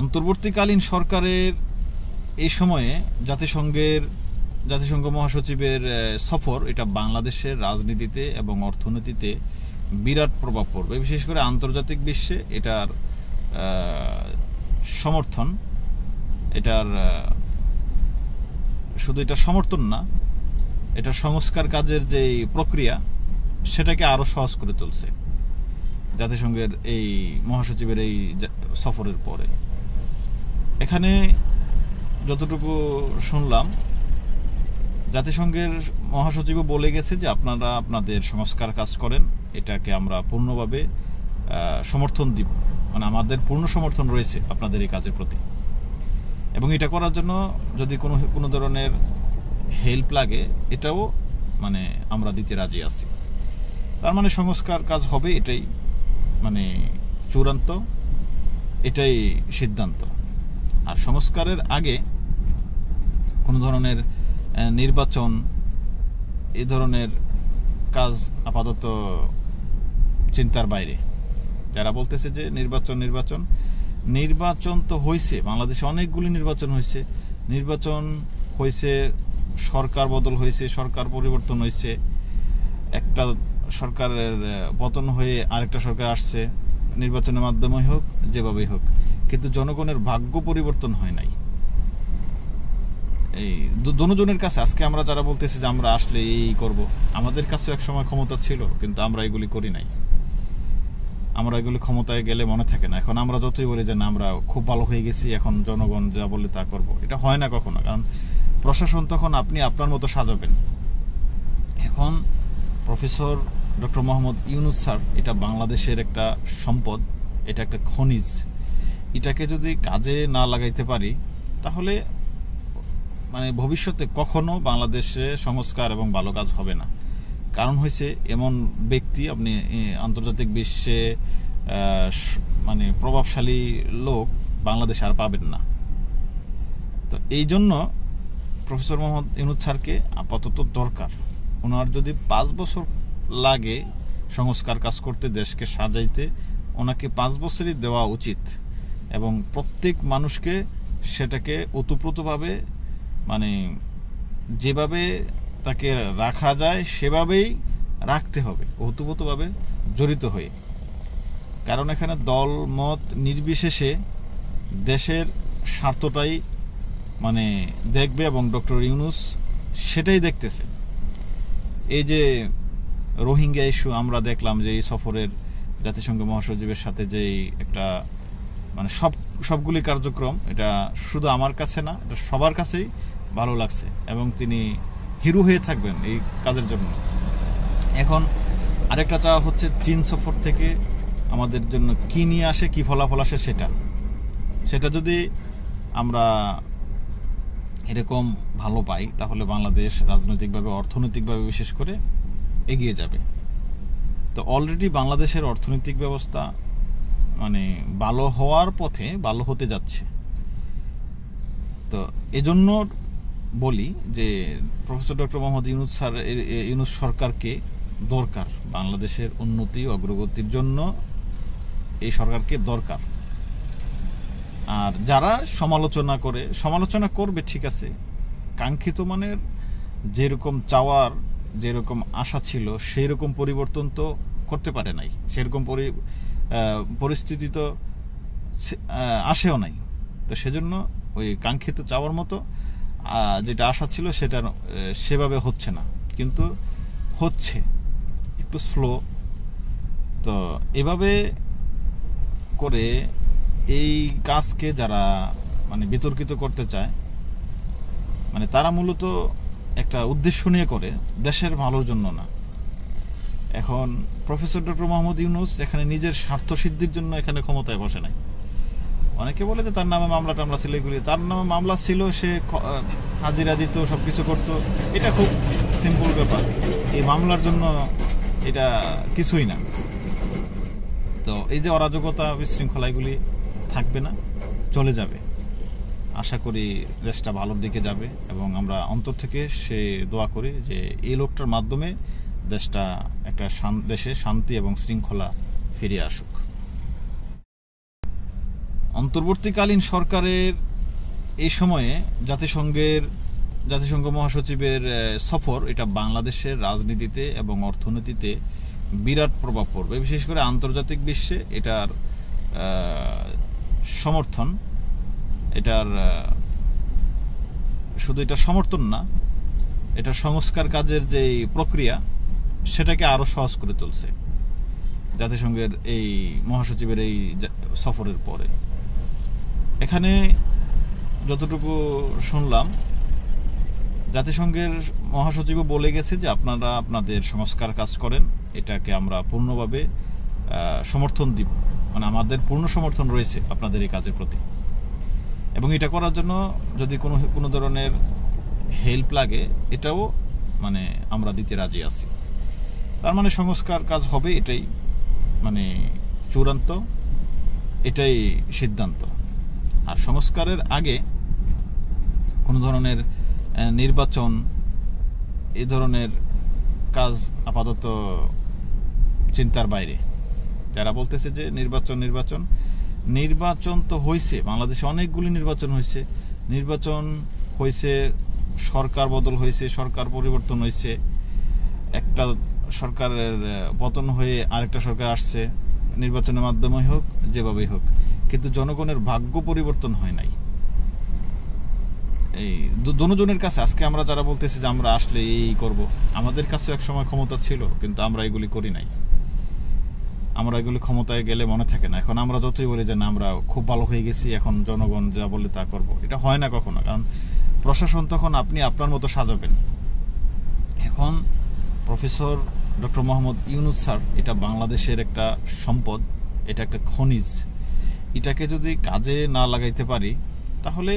অন্তর্বর্তীকালীন সরকারের এই সময়ে জাতিসংঘ মহাসচিবের সফর এটা বাংলাদেশের রাজনীতিতে এবং অর্থনীতিতে বিরাট প্রভাব পড়বে। বিশেষ করে আন্তর্জাতিক বিশ্বে এটার সমর্থন, এটার শুধু এটা সমর্থন না, এটা সংস্কার কাজের যে প্রক্রিয়া সেটাকে আরো সহজ করে তুলছে জাতিসংঘের এই মহাসচিবের এই সফরের পরে। এখানে যতটুকু শুনলাম, জাতিসংঘের মহাসচিবও বলে গেছে যে আপনারা আপনাদের সংস্কার কাজ করেন, এটাকে আমরা পূর্ণভাবে সমর্থন দিব, মানে আমাদের পূর্ণ সমর্থন রয়েছে আপনাদের এই কাজের প্রতি, এবং এটা করার জন্য যদি কোনো ধরনের হেল্প লাগে এটাও মানে আমরা দিতে রাজি আছি। তার মানে সংস্কার কাজ হবে, এটাই মানে চূড়ান্ত, এটাই সিদ্ধান্ত। আর সংস্কারের আগে কোনো ধরনের নির্বাচন, এই ধরনের কাজ আপাতত চিন্তার বাইরে। যারা বলতেছে যে নির্বাচন তো হয়েছে, বাংলাদেশে অনেকগুলি নির্বাচন হয়েছে, সরকার বদল হয়েছে, সরকার পরিবর্তন হয়েছে, একটা সরকারের পতন হয়ে আরেকটা সরকার আসছে, নির্বাচনের মাধ্যমে হোক যেভাবেই হোক, কিন্তু জনগণের ভাগ্য পরিবর্তন হয় নাই। এই জনজনের কাছে আজকে আমরা যারা বলতেছি যে আমরা আসলে এই করব, আমাদের কাছে এক সময় ক্ষমতা ছিল কিন্তু আমরা এগুলি করি নাই। আমরা এগুলি ক্ষমতায় গেলে মনে থাকে না। এখন আমরা যতই বলি যে না আমরা খুব ভালো হয়ে গেছি, এখন জনগণ যা বলে তা করব, এটা হয় না কখনো। কারণ প্রশাসন তখন আপনি আপনার মতো সাজাবেন। এখন professor doctor Mohammad Yunus sir এটা বাংলাদেশের একটা সম্পদ, এটা একটা খনিজ। এটাকে যদি কাজে না লাগাইতে পারি তাহলে মানে ভবিষ্যতে কখনো বাংলাদেশে সংস্কার এবং ভালো কাজ হবে না। কারণ হয়েছে এমন ব্যক্তি আপনি আন্তর্জাতিক বিশ্বে মানে প্রভাবশালী লোক বাংলাদেশে আর পাবেন না। তো এই জন্য প্রফেসর মোহাম্মদ ইউনূস স্যারকে আপাতত দরকার। ওনার যদি 5 বছর লাগে সংস্কার কাজ করতে, দেশকে সাজাইতে, ওনাকে 5 বছরই দেওয়া উচিত এবং প্রত্যেক মানুষকে সেটাকে ওতপ্রোতভাবে মানে যেভাবে তাকে রাখা যায় সেভাবেই রাখতে হবে, ওতপ্রোতভাবে জড়িত হয়ে। কারণ এখানে দল মত নির্বিশেষে দেশের স্বার্থটাই মানে দেখবে এবং ডক্টর ইউনূস সেটাই দেখতেছে। এই যে রোহিঙ্গা ইস্যু আমরা দেখলাম যে এই সফরের জাতিসংঘ মহাসচিবের সাথে যে একটা মানে সবগুলি কার্যক্রম, এটা শুধু আমার কাছে না, এটা সবার কাছেই ভালো লাগছে এবং তিনি হিরো হয়ে থাকবেন এই কাজের জন্য। এখন আরেকটা চাওয়া হচ্ছে চীন সফর থেকে আমাদের জন্য কি নিয়ে আসে, কি ফলাফল আসে, সেটা যদি আমরা এরকম ভালো পাই তাহলে বাংলাদেশ রাজনৈতিকভাবে, অর্থনৈতিকভাবে বিশেষ করে এগিয়ে যাবে। তো অলরেডি বাংলাদেশের অর্থনৈতিক ব্যবস্থা মানে ভালো হওয়ার পথে, ভালো হতে যাচ্ছে। তো এজন্য বলি যে প্রফেসর ডক্টর মোহাম্মদ ইউনূস সরকারকে দরকার, বাংলাদেশের উন্নতি অগ্রগতির জন্য এই সরকারকে দরকার। আর যারা সমালোচনা করবে ঠিক আছে, কাঙ্ক্ষিত মানের যেরকম চাওয়ার, যেরকম আশা ছিল সেই রকম পরিবর্তন তো করতে পারে নাই, সেরকম পরিস্থিতি তো আসেও নাই। তো সেজন্য ওই কাঙ্ক্ষিত চাওয়ার মতো যেটা আশা ছিল সেটা সেভাবে হচ্ছে না, কিন্তু হচ্ছে একটু স্লো। তো এভাবে করে এই কাজকে যারা মানে বিতর্কিত করতে চায়, মানে তারা মূলত একটা উদ্দেশ্য নিয়ে করে, দেশের ভালোর জন্য না। এখন প্রফেসর ডক্টর মোহাম্মদ ইউনূস এখানে নিজের স্বার্থ সিদ্ধির জন্য এখানে ক্ষমতায় বসে নাই। অনেকে বলে যে তার নামে মামলা টামলা ছিল, এগুলি তার নামে মামলা ছিল, সে হাজিরা দিত, সবকিছু করতো, এটা খুব সিম্পল ব্যাপার। এই মামলার জন্য এটা কিছুই না। তো এই যে অরাজকতা, বিশৃঙ্খলা, এগুলি থাকবে না, চলে যাবে। আশা করি দেশটা ভালোর দিকে যাবে এবং আমরা অন্তর থেকে সে দোয়া করি যে এই লোকটার মাধ্যমে দেশে শান্তি এবং শৃঙ্খলা ফিরে আসুক। অন্তর্বর্তীকালীন সরকারের এই সময়ে জাতিসংঘ মহাসচিবের সফর এটা বাংলাদেশের রাজনীতিতে এবং অর্থনীতিতে বিরাট প্রভাব পড়বে। বিশেষ করে আন্তর্জাতিক বিশ্বে এটার সমর্থন, এটার শুধু এটা সমর্থন না, এটা সংস্কার কাজের যে প্রক্রিয়া সেটাকে আরো সহজ করে তুলছে জাতিসংঘের এই মহাসচিবের এই সফরের পরে। এখানে যতটুকু শুনলাম, জাতিসংঘের মহাসচিবও বলে গেছে যে আপনারা আপনাদের সংস্কার কাজ করেন, এটাকে আমরা পূর্ণভাবে সমর্থন দিব, মানে আমাদের পূর্ণ সমর্থন রয়েছে আপনাদের এই কাজের প্রতি, এবং এটা করার জন্য যদি কোনো ধরনের হেল্প লাগে এটাও মানে আমরা দিতে রাজি আছি। তার মানে সংস্কার কাজ হবে, এটাই মানে চূড়ান্ত, এটাই সিদ্ধান্ত। আর সংস্কারের আগে কোনো ধরনের নির্বাচন, এই ধরনের কাজ আপাতত চিন্তার বাইরে। যারা বলতেছে যে নির্বাচন তো হয়েছে, বাংলাদেশে অনেকগুলি নির্বাচন হয়েছে, সরকার বদল হয়েছে, সরকার পরিবর্তন হয়েছে, একটা সরকারের পতন হয়ে আরেকটা সরকার আসছে, নির্বাচনের মাধ্যমে হোক যেভাবেই হোক, কিন্তু জনগণের ভাগ্য পরিবর্তন হয় নাই। এই জনজনের কাছে আজকে আমরা যারা বলতেছি যে আমরা আসলে এই করব, আমাদের কাছে এক সময় ক্ষমতা ছিল কিন্তু আমরা এগুলি করি নাই। আমরা এগুলি ক্ষমতায় গেলে মনে থাকে না। এখন আমরা যতই বলি যে না আমরা খুব ভালো হয়ে গেছি, এখন জনগণ যা বলে তা করব, এটা হয় না কখনো। কারণ প্রশাসন তখন আপনি আপনার মতো সাজাবেন। এখন professor doctor Mohammad Yunus sir এটা বাংলাদেশের একটা সম্পদ, এটা একটা খনিজ। এটাকে যদি কাজে না লাগাইতে পারি তাহলে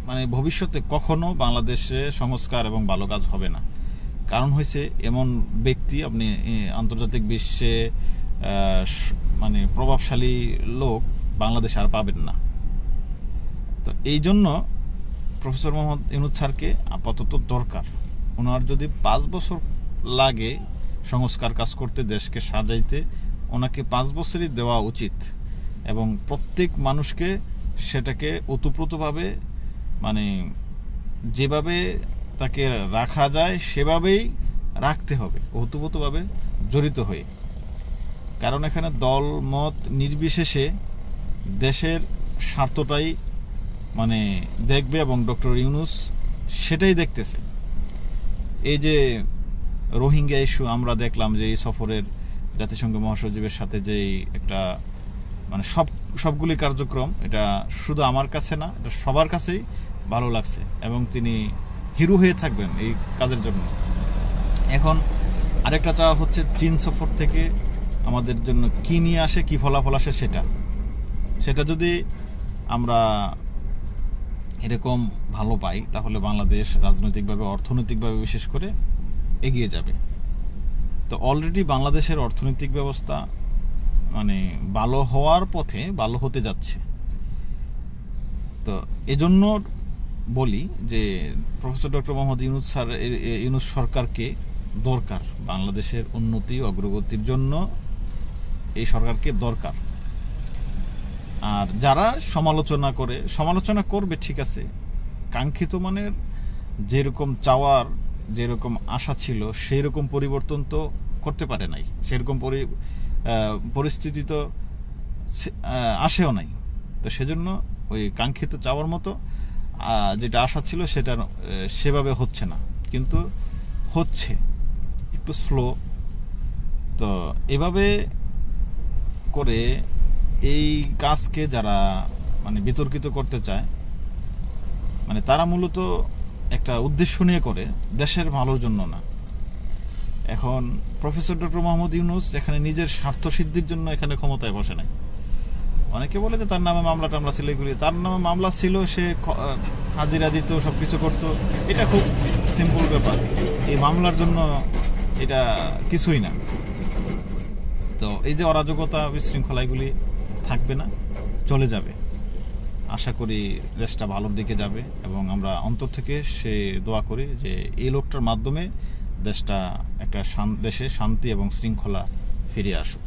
মানে ভবিষ্যতে কখনো বাংলাদেশে সংস্কার এবং ভালো কাজ হবে না। কারণ হয়েছে এমন ব্যক্তি আপনি আন্তর্জাতিক বিশ্বে মানে প্রভাবশালী লোক বাংলাদেশে আর পাবেন না। তো এই জন্য প্রফেসর মোহাম্মদ ইউনূস স্যারকে আপাতত দরকার। ওনার যদি 5 বছর লাগে সংস্কার কাজ করতে, দেশকে সাজাইতে, ওনাকে 5 বছরই দেওয়া উচিত এবং প্রত্যেক মানুষকে সেটাকে ওতপ্রোতভাবে মানে যেভাবে তাকে রাখা যায় সেভাবেই রাখতে হবে, ওতপ্রোতভাবে জড়িত হয়ে। কারণ এখানে দল মত নির্বিশেষে দেশের স্বার্থটাই মানে দেখবে এবং ডক্টর ইউনূস সেটাই দেখতেছে। এই যে রোহিঙ্গা ইস্যু আমরা দেখলাম যে এই সফরের জাতিসংঘ মহাসচিবের সাথে যে একটা মানে সবগুলি কার্যক্রম, এটা শুধু আমার কাছে না, এটা সবার কাছেই ভালো লাগছে এবং তিনি হিরো হয়ে থাকবেন এই কাজের জন্য। এখন আরেকটা চাওয়া হচ্ছে চীন সফর থেকে আমাদের জন্য কি নিয়ে আসে, কি ফলাফল আসে, সেটা যদি আমরা এরকম ভালো পাই তাহলে বাংলাদেশ রাজনৈতিকভাবে, অর্থনৈতিকভাবে বিশেষ করে এগিয়ে যাবে। তো অলরেডি বাংলাদেশের অর্থনৈতিক ব্যবস্থা মানে ভালো হওয়ার পথে, ভালো হতে যাচ্ছে। তো এজন্য বলি যে প্রফেসর ডক্টর মোহাম্মদ ইউনূস সরকারকে দরকার, বাংলাদেশের উন্নতি অগ্রগতির জন্য এই সরকারকে দরকার। আর যারা সমালোচনা করবে ঠিক আছে, কাঙ্ক্ষিত মানের যেরকম চাওয়ার, যেরকম আশা ছিল সেই রকম পরিবর্তন তো করতে পারে নাই, সেরকম পরিস্থিতি তো আসেও নাই। তো সেজন্য ওই কাঙ্ক্ষিত চাওয়ার মতো যেটা আশা ছিল সেটা সেভাবে হচ্ছে না, কিন্তু হচ্ছে একটু স্লো। তো এভাবে করে এই কাজকে যারা মানে বিতর্কিত করতে চায়, মানে তারা মূলত একটা উদ্দেশ্য নিয়ে করে, দেশের ভালোর জন্য না। এখন প্রফেসর ডক্টর মোহাম্মদ ইউনূস এখানে নিজের স্বার্থ সিদ্ধির জন্য এখানে ক্ষমতায় বসে নাই। অনেকে বলে যে তার নামে মামলা টামলা ছিল, এগুলি তার নামে মামলা ছিল, সে হাজিরা দিত, সবকিছু করতো, এটা খুব সিম্পল ব্যাপার। এই মামলার জন্য এটা কিছুই না। তো এই যে অরাজকতা, বিশৃঙ্খলা, এগুলি থাকবে না, চলে যাবে। আশা করি দেশটা ভালোর দিকে যাবে এবং আমরা অন্তর থেকে সে দোয়া করি যে এই লোকটার মাধ্যমে দেশে শান্তি এবং শৃঙ্খলা ফিরে আসুক।